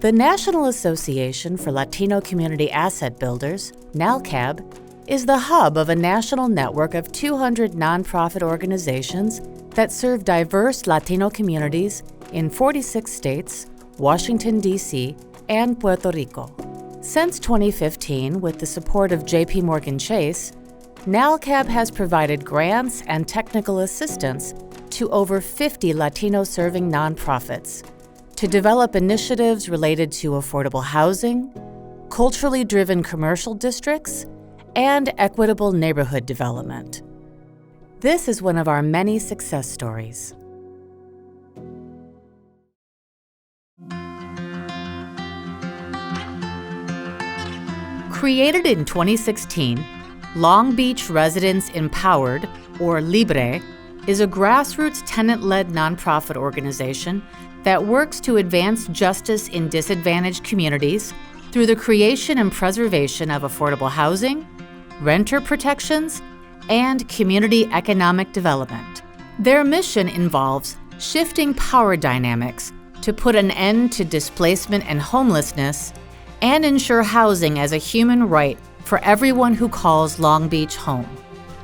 The National Association for Latino Community Asset Builders, NALCAB, is the hub of a national network of 200 nonprofit organizations that serve diverse Latino communities in 46 states, Washington, D.C., and Puerto Rico. Since 2015, with the support of JPMorgan Chase, NALCAB has provided grants and technical assistance to over 50 Latino-serving nonprofits to develop initiatives related to affordable housing, culturally driven commercial districts, and equitable neighborhood development. This is one of our many success stories. Created in 2016, Long Beach Residents Empowered, or LiBRE, is a grassroots tenant-led nonprofit organization that works to advance justice in disadvantaged communities through the creation and preservation of affordable housing, renter protections, and community economic development. Their mission involves shifting power dynamics to put an end to displacement and homelessness and ensure housing as a human right for everyone who calls Long Beach home.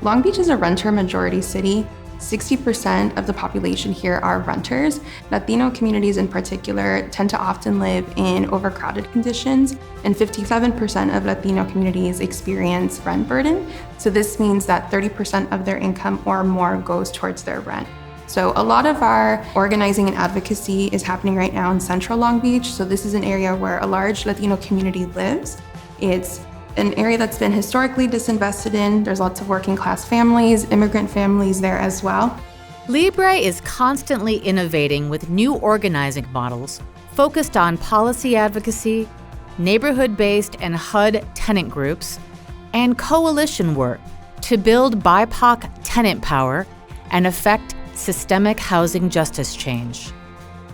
Long Beach is a renter-majority city. 60% of the population here are renters. Latino communities in particular tend to often live in overcrowded conditions, and 57% of Latino communities experience rent burden. So this means that 30% of their income or more goes towards their rent. So a lot of our organizing and advocacy is happening right now in Central Long Beach. So this is an area where a large Latino community lives. It's an area that's been historically disinvested in. There's lots of working class families, immigrant families there as well. LiBRE is constantly innovating with new organizing models focused on policy advocacy, neighborhood-based and HUD tenant groups, and coalition work to build BIPOC tenant power and affect systemic housing justice change.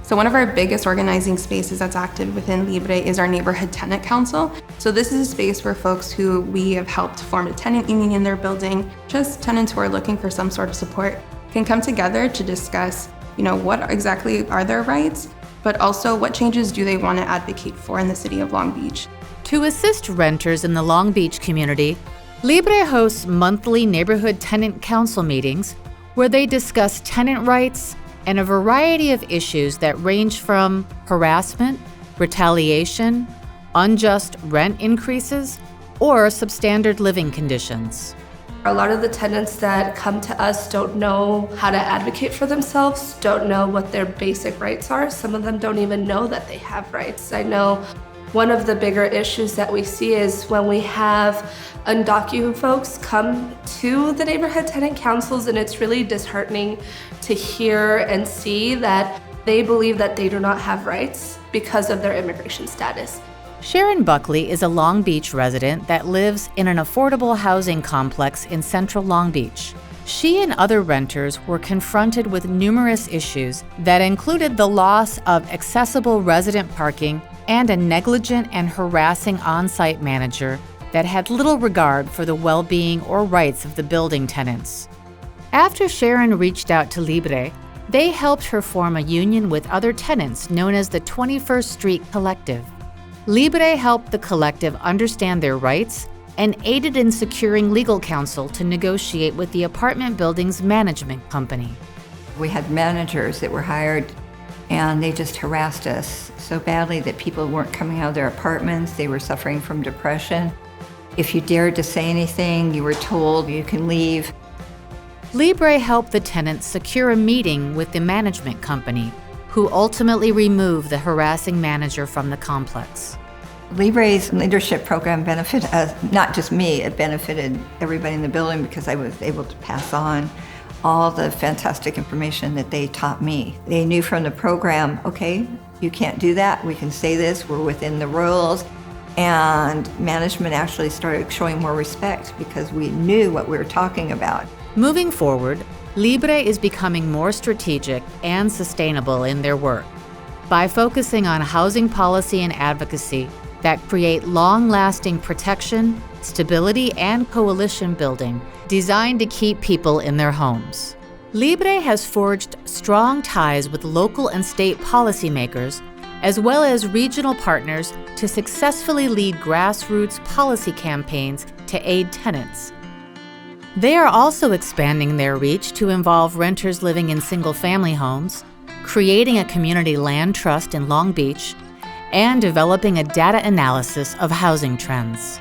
So one of our biggest organizing spaces that's active within LiBRE is our Neighborhood Tenant Council. So this is a space where folks who we have helped form a tenant union in their building, just tenants who are looking for some sort of support, can come together to discuss, what exactly are their rights, but also what changes do they want to advocate for in the city of Long Beach. To assist renters in the Long Beach community, LiBRE hosts monthly Neighborhood Tenant Council meetings where they discuss tenant rights and a variety of issues that range from harassment, retaliation, unjust rent increases, or substandard living conditions. A lot of the tenants that come to us don't know how to advocate for themselves, don't know what their basic rights are. Some of them don't even know that they have rights. I know one of the bigger issues that we see is when we have undocumented folks come to the neighborhood tenant councils, and it's really disheartening to hear and see that they believe that they do not have rights because of their immigration status. Sharon Buckley is a Long Beach resident that lives in an affordable housing complex in central Long Beach. She and other renters were confronted with numerous issues that included the loss of accessible resident parking and a negligent and harassing on-site manager that had little regard for the well-being or rights of the building tenants. After Sharon reached out to LiBRE, they helped her form a union with other tenants known as the 21st Street Collective. LiBRE helped the collective understand their rights and aided in securing legal counsel to negotiate with the apartment building's management company. We had managers that were hired, and they just harassed us so badly that people weren't coming out of their apartments. They were suffering from depression. If you dared to say anything, you were told you can leave. LiBRE helped the tenants secure a meeting with the management company, who ultimately removed the harassing manager from the complex. LiBRE's leadership program benefited us, not just me, it benefited everybody in the building because I was able to pass on all the fantastic information that they taught me. They knew from the program, okay, you can't do that, we can say this, we're within the rules. And management actually started showing more respect because we knew what we were talking about. Moving forward, LiBRE is becoming more strategic and sustainable in their work by focusing on housing policy and advocacy that create long-lasting protection, stability, and coalition building designed to keep people in their homes. LiBRE has forged strong ties with local and state policymakers as well as regional partners to successfully lead grassroots policy campaigns to aid tenants. They are also expanding their reach to involve renters living in single-family homes, creating a community land trust in Long Beach, and developing a data analysis of housing trends.